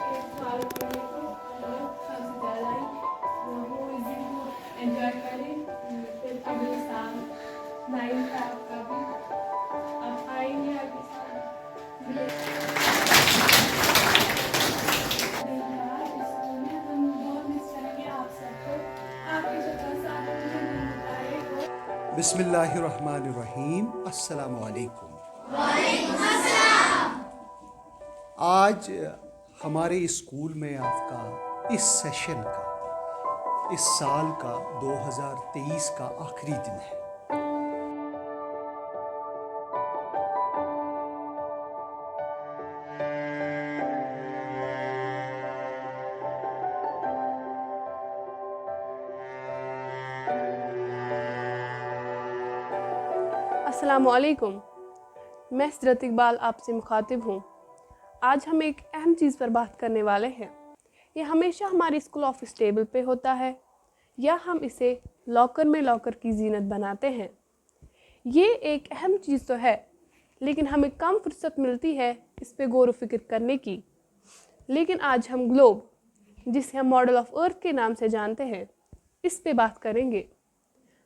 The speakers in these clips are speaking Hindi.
एक साल पढ़ने को मतलब सबसे ज़्यादा ही वो इस दिन को एंजॉय करें। फिर अगले साल 9th आपका भी आप आएंगे आपके साथ स्कूल में हम बहुत मिस करेंगे आप सबको। आपकी जगह साथ मुझे नहीं बताए। बिस्मिल्लाहिर्रहमानिर्रहीम। अस्सलामु अलैकुम। आज हमारे स्कूल में आपका इस सेशन का, इस साल का 2023 का आखिरी दिन है। अस्सलामुअलैकुम। मैं हज़रत इकबाल आपसे मुखातिब हूँ। आज हम एक अहम चीज़ पर बात करने वाले हैं। ये हमेशा हमारे स्कूल ऑफिस टेबल पे होता है या हम इसे लॉकर में लॉकर की जीनत बनाते हैं। ये एक अहम चीज़ तो है, लेकिन हमें कम फुर्सत मिलती है इस पे गौर व फिक्र करने की। लेकिन आज हम ग्लोब, जिसे हम मॉडल ऑफ अर्थ के नाम से जानते हैं, इस पे बात करेंगे।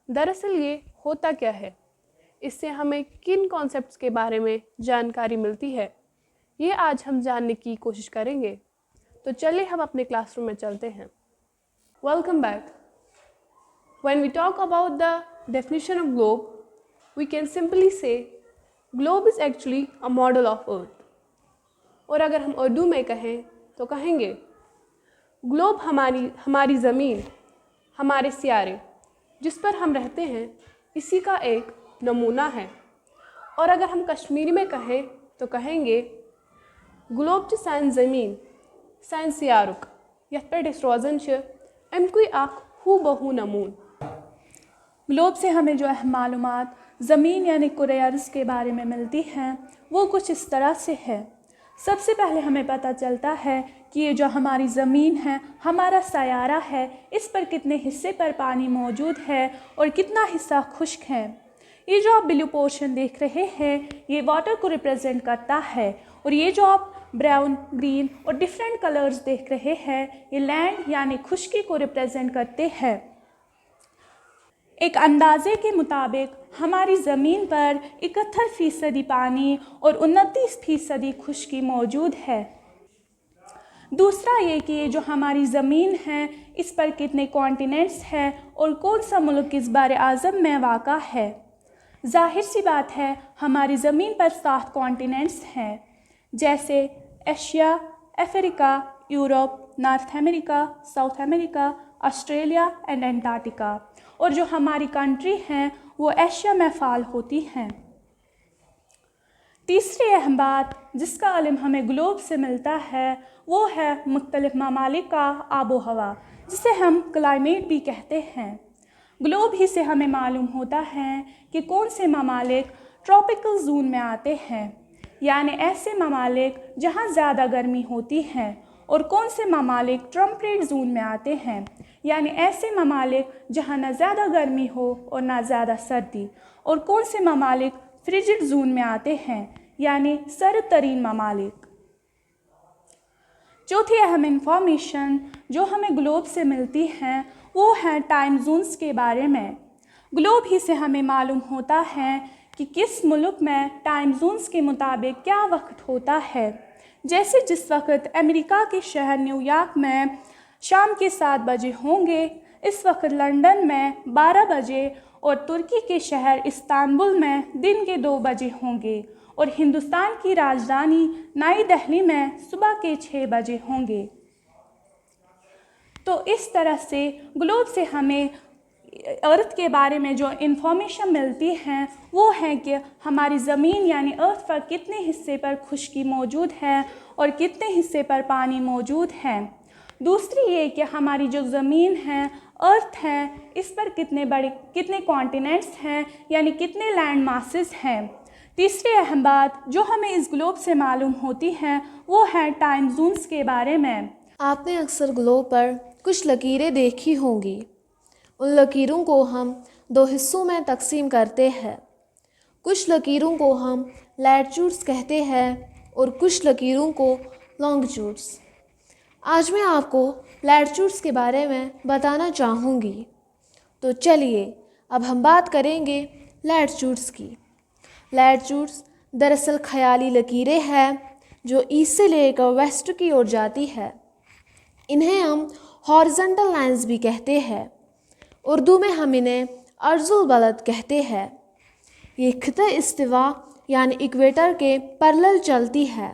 दरअसल ये होता क्या है, इससे हमें किन कॉन्सेप्ट्स के बारे में जानकारी मिलती है, ये आज हम जानने की कोशिश करेंगे। तो चलिए हम अपने क्लासरूम में चलते हैं। Welcome back. When we talk about the definition of globe, we can simply say globe is actually a model of earth. और अगर हम उर्दू में कहें तो कहेंगे ग्लोब हमारी ज़मीन, हमारे सियारे जिस पर हम रहते हैं, इसी का एक नमूना है। और अगर हम कश्मीरी में कहें तो कहेंगे ग्लोब च सान ज़मीन सान सियारुक यथ पे रोज़न अमकुई आख हू बहू नमून। ग्लोब से हमें जो मालूमात ज़मीन यानी कुरे अर्ज़ के बारे में मिलती हैं वो कुछ इस तरह से है। सबसे पहले हमें पता चलता है कि ये जो हमारी ज़मीन है, हमारा सयारा है, इस पर कितने हिस्से पर पानी मौजूद है और कितना हिस्सा खुश्क है। ये जो आप ब्लू पोर्शन देख रहे हैं, ये वाटर को रिप्रेजेंट करता है, और ये जो आप ब्राउन, ग्रीन और डिफरेंट कलर्स देख रहे हैं, ये लैंड यानी खुश्की को रिप्रेजेंट करते हैं। एक अंदाजे के मुताबिक हमारी ज़मीन पर 71% पानी और 29% खुश्की मौजूद है। दूसरा ये कि ये जो हमारी ज़मीन है, इस पर कितने कॉन्टिनेंट्स हैं और कौन सा मुल्क किस बार आज़म में वाक़ा है। जाहिर सी बात है, हमारी ज़मीन पर 7 कॉन्टिनेंट्स हैं, जैसे Asia, Africa, Europe, north America, south America, Australia and Antarctica. और जो हमारी कंट्री हैं वो एशिया में फ़ाल होती हैं। तीसरी अहम बात जिसका इल्म हमें ग्लोब से मिलता है वो है मुख्तलिफ ममालिक का आबो हवा, जिसे हम क्लाइमेट भी कहते हैं। ग्लोब ही से हमें मालूम होता है कि कौन से ममालिक ट्रॉपिकल जोन में आते हैं, यानी ऐसे ममालिक जहाँ ज़्यादा गर्मी होती है, और कौन से ममालिक टेम्परेट जोन में आते हैं, यानी ऐसे ममालिक जहाँ ना ज़्यादा गर्मी हो और ना ज़्यादा सर्दी, और कौन से ममालिक फ्रिजिड जोन में आते हैं, यानी सर्द तरीन ममालिक। चौथी अहम इंफॉर्मेशन जो हमें ग्लोब से मिलती है वो है टाइम जोन्स के बारे में। ग्लोब ही से हमें मालूम होता है कि किस मुल्क में टाइम जोन्स के मुताबिक क्या वक्त होता है। जैसे जिस वक्त अमेरिका के शहर न्यूयॉर्क में शाम के 7 बजे होंगे, इस वक्त लंदन में 12 बजे और तुर्की के शहर इस्तांबुल में दिन के 2 बजे होंगे, और हिंदुस्तान की राजधानी नई दिल्ली में सुबह के 6 बजे होंगे। तो इस तरह से ग्लोब से हमें अर्थ के बारे में जो इन्फॉर्मेशन मिलती हैं वो है कि हमारी ज़मीन यानी अर्थ पर कितने हिस्से पर खुश्की मौजूद है और कितने हिस्से पर पानी मौजूद है। दूसरी ये कि हमारी जो ज़मीन है, अर्थ है, इस पर कितने कॉन्टिनेंट्स हैं, यानी कितने लैंड मासेस हैं। तीसरी अहम बात जो हमें इस ग्लोब से मालूम होती है वो है टाइम जोन्स के बारे में। आपने अक्सर ग्लोब पर कुछ लकीरें देखी होंगी। उन लकीरों को हम 2 हिस्सों में तकसीम करते हैं। कुछ लकीरों को हम लैटिट्यूड्स कहते हैं और कुछ लकीरों को लॉन्गिट्यूड्स। आज मैं आपको लैटिट्यूड्स के बारे में बताना चाहूँगी। तो चलिए अब हम बात करेंगे लैटिट्यूड्स की। लैटिट्यूड्स दरअसल ख्याली लकीरें हैं जो ईस्ट से लेकर वेस्ट की ओर जाती है। इन्हें हम हॉरिजॉन्टल लाइंस भी कहते हैं। उर्दू में हम इन्हें अर्जुल बलद कहते हैं। ये खिता इस्तिवा यानी इक्वेटर के पैरेलल चलती है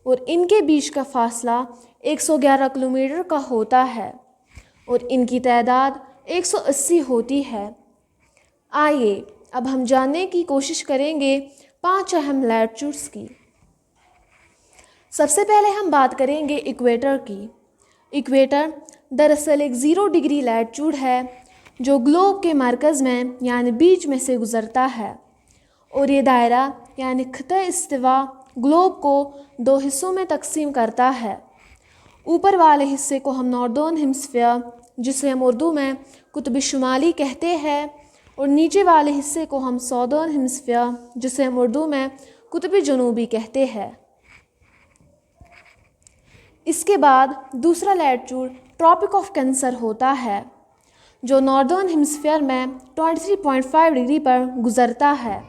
और इनके बीच का फासला 111 किलोमीटर का होता है और इनकी तादाद 180 होती है। आइए अब हम जानने की कोशिश करेंगे 5 अहम लैटिट्यूड्स की। सबसे पहले हम बात करेंगे इक्वेटर की। इक्वेटर दरअसल एक 0 डिग्री लैटिट्यूड है जो ग्लोब के मरकज़ में यानी बीच में से गुज़रता है और ये दायरा यानी खिता इस्तिवा ग्लोब को 2 हिस्सों में तकसीम करता है। ऊपर वाले हिस्से को हम नॉर्दर्न हेमिस्फीयर जिसे हम उर्दू में कुतुब शुमाली कहते हैं और नीचे वाले हिस्से को हम सौदर्न हेमिस्फीयर जिसे हम उर्दू में कुतुब जनूबी कहते हैं। इसके बाद दूसरा लैटिट्यूड ट्रॉपिक ऑफ कैंसर होता है जो नॉर्दर्न हेमिस्फीयर में 23.5 डिग्री पर गुज़रता है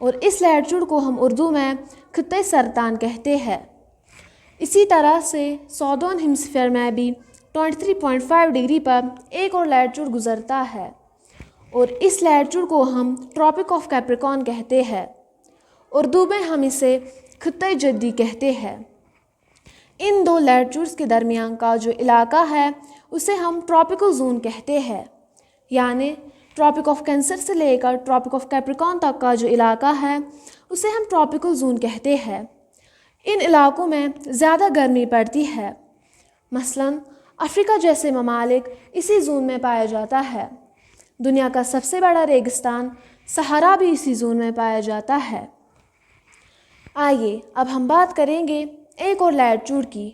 और इस लैटिट्यूड को हम उर्दू में खित्ते सरतान कहते हैं। इसी तरह से सौदर्न हेमिस्फीयर में भी 23.5 डिग्री पर एक और लैटिट्यूड गुज़रता है और इस लैटिट्यूड को हम ट्रॉपिक ऑफ कैप्रिकॉर्न कहते हैं। उर्दू में हम इसे खित्ते जद्दी कहते हैं। इन 2 लैटिट्यूड्स के दरमियान का जो इलाका है उसे हम ट्रॉपिकल जोन कहते हैं, यानी ट्रॉपिक ऑफ कैंसर से लेकर ट्रॉपिक ऑफ कैप्रिकॉर्न तक का जो इलाका है उसे हम ट्रॉपिकल जोन कहते हैं। इन इलाकों में ज़्यादा गर्मी पड़ती है। मसलन अफ्रीका जैसे ममालिक इसी जोन में पाया जाता है। दुनिया का सबसे बड़ा रेगिस्तान सहारा भी इसी जोन में पाया जाता है। आइए अब हम बात करेंगे एक और लैटिट्यूड की।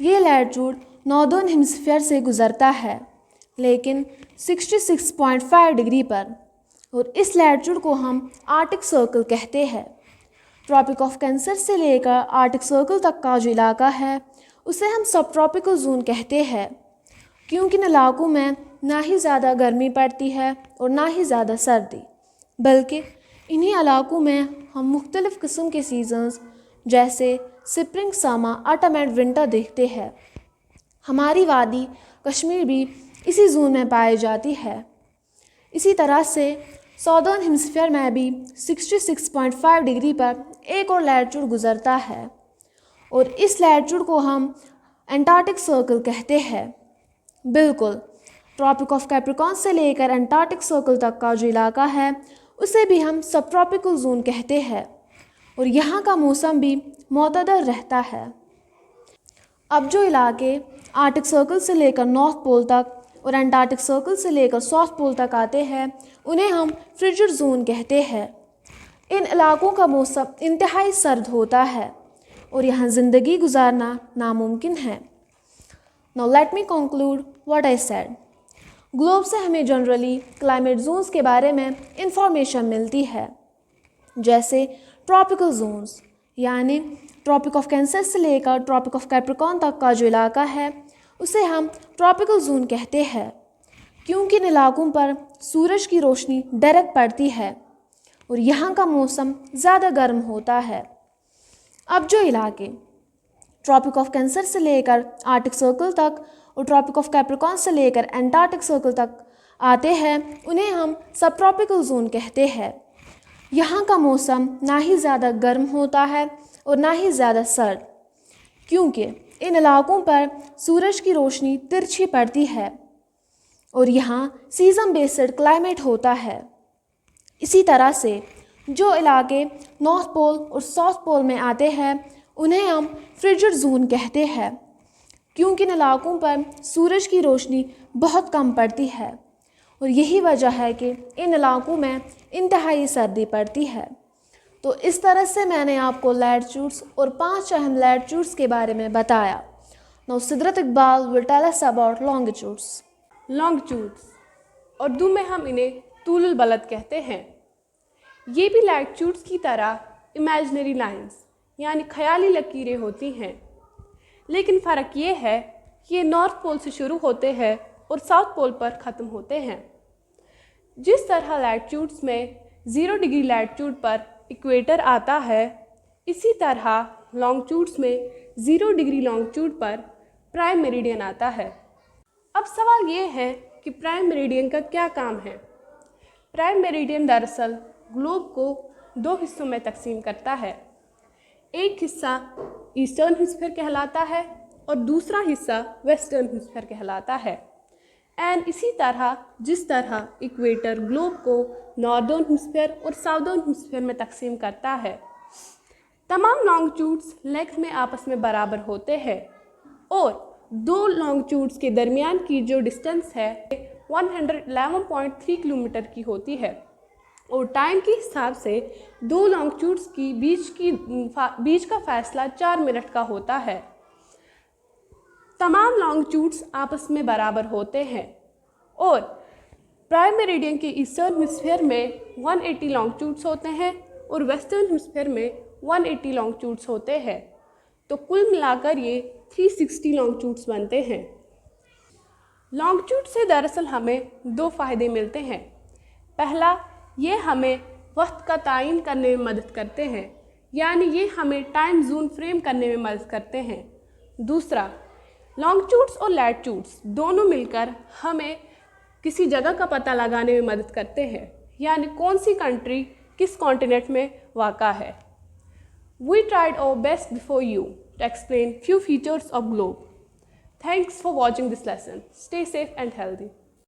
ये लैटिट्यूड नॉर्दर्न हेमिस्फीयर से गुज़रता है लेकिन 66.5 डिग्री पर और इस लैटिट्यूड को हम आर्टिक सर्कल कहते हैं। ट्रॉपिक ऑफ कैंसर से लेकर आर्टिक सर्कल तक का जो इलाका है उसे हम सब ट्रॉपिकल जोन कहते हैं क्योंकि इन इलाकों में ना ही ज़्यादा गर्मी पड़ती है और ना ही ज़्यादा सर्दी, बल्कि इन्हीं इलाकों में हम मुख्तलिफ़ किस्म के सीज़न्स जैसे spring, summer, autumn and winter देखते हैं। हमारी वादी कश्मीर भी इसी जोन में पाई जाती है। इसी तरह से सौदर्न हेमिस्फीयर में भी 66.5 डिग्री पर एक और लैटिट्यूड गुज़रता है और इस लैटिट्यूड को हम एंटार्क्टिक सर्कल कहते हैं। बिल्कुल, ट्रॉपिक ऑफ कैप्रिकॉर्न से लेकर एंटार्क्टिक सर्कल तक का जो इलाका है उसे भी हम सब ट्रॉपिकल जोन कहते हैं और यहाँ का मौसम भी मुतदल रहता है। अब जो इलाके आर्टिक सर्कल से लेकर नॉर्थ पोल तक और एंटार्क्टिक सर्कल से लेकर साउथ पोल तक आते हैं उन्हें हम फ्रिजिड जोन कहते हैं। इन इलाकों का मौसम इंतहाई सर्द होता है और यहाँ ज़िंदगी गुजारना नामुमकिन है। Now let me conclude what I said. Globe से हमें जनरली क्लाइमेट जोन्स के बारे में इंफॉर्मेशन मिलती है, जैसे ट्रॉपिकल जोन्स यानी ट्रॉपिक ऑफ कैंसर से लेकर ट्रॉपिक ऑफ कैप्रिकॉर्न तक का जो इलाका है उसे हम ट्रॉपिकल जोन कहते हैं क्योंकि इन इलाकों पर सूरज की रोशनी डायरेक्ट पड़ती है और यहाँ का मौसम ज़्यादा गर्म होता है। अब जो इलाके ट्रॉपिक ऑफ कैंसर से लेकर आर्टिक सर्कल तक और ट्रॉपिक ऑफ कैप्रिकॉर्न से लेकर एंटार्क्टिक सर्कल तक आते हैं उन्हें हम सब ट्रॉपिकल जोन कहते हैं। यहाँ का मौसम ना ही ज़्यादा गर्म होता है और ना ही ज़्यादा सर्द क्योंकि इन इलाकों पर सूरज की रोशनी तिरछी पड़ती है और यहाँ सीज़न बेस्ड क्लाइमेट होता है। इसी तरह से जो इलाके नॉर्थ पोल और साउथ पोल में आते हैं उन्हें हम फ्रिजिड जोन कहते हैं क्योंकि इन इलाकों पर सूरज की रोशनी बहुत कम पड़ती है और यही वजह है कि इन इलाकों में इंतहाई सर्दी पड़ती है। तो इस तरह से मैंने आपको लैटिट्यूड्स और 5 अहम लैटिट्यूड्स के बारे में बताया। Now Sidrat Iqbal will tell us about longitudes. Longitudes Urdu में हम इन्हें तूलुल बलद कहते हैं। ये भी लैटिट्यूड्स की तरह इमेजिनरी लाइंस यानी ख्याली लकीरें होती हैं, लेकिन फ़र्क ये है कि ये नॉर्थ पोल से शुरू होते हैं और साउथ पोल पर ख़त्म होते हैं। जिस तरह लैटिट्यूड्स में 0 डिग्री लैटिट्यूड पर इक्वेटर आता है, इसी तरह लॉन्गिट्यूड्स में 0 डिग्री लॉन्गिट्यूड पर प्राइम मेरिडियन आता है। अब सवाल ये है कि प्राइम मेरिडियन का क्या काम है। प्राइम मेरिडियन दरअसल ग्लोब को 2 हिस्सों में तकसीम करता है। एक हिस्सा ईस्टर्न हेमिस्फीयर कहलाता है और दूसरा हिस्सा वेस्टर्न हेमिस्फीयर कहलाता है। एंड इसी तरह जिस तरह इक्वेटर ग्लोब को नॉर्दर्न हेमिस्फीयर और साउदर्न हेमिस्फीयर में तकसीम करता है, तमाम लॉन्गिट्यूड्स लेंथ में आपस में बराबर होते हैं और 2 लॉन्गिट्यूड्स के दरमियान की जो डिस्टेंस है 111.3 किलोमीटर की होती है और टाइम के हिसाब से 2 लॉन्गिट्यूड्स की बीच का फैसला 4 मिनट का होता है। तमाम लॉन्गिट्यूड्स आपस में बराबर होते हैं और प्राइम मेरिडियन के ईस्टर्न हेमिस्फीयर में 180 लॉन्गिट्यूड्स होते हैं और वेस्टर्न हेमिस्फीयर में 180 लॉन्गिट्यूड्स होते हैं। तो कुल मिलाकर ये 360 लॉन्गिट्यूड्स बनते हैं। लॉन्गिट्यूड से दरअसल हमें 2 फ़ायदे मिलते हैं। पहला, ये हमें वक्त का तायीन करने में मदद करते हैं, यानी ये हमें टाइम जोन फ्रेम करने में मदद करते हैं। दूसरा, लॉन्गिट्यूड्स और लैटिट्यूड्स दोनों मिलकर हमें किसी जगह का पता लगाने में मदद करते हैं, यानी कौन सी कंट्री किस कॉन्टिनेंट में वाक़ा है। We tried our best before you to explain few features of globe. Thanks for watching this lesson. Stay safe and healthy.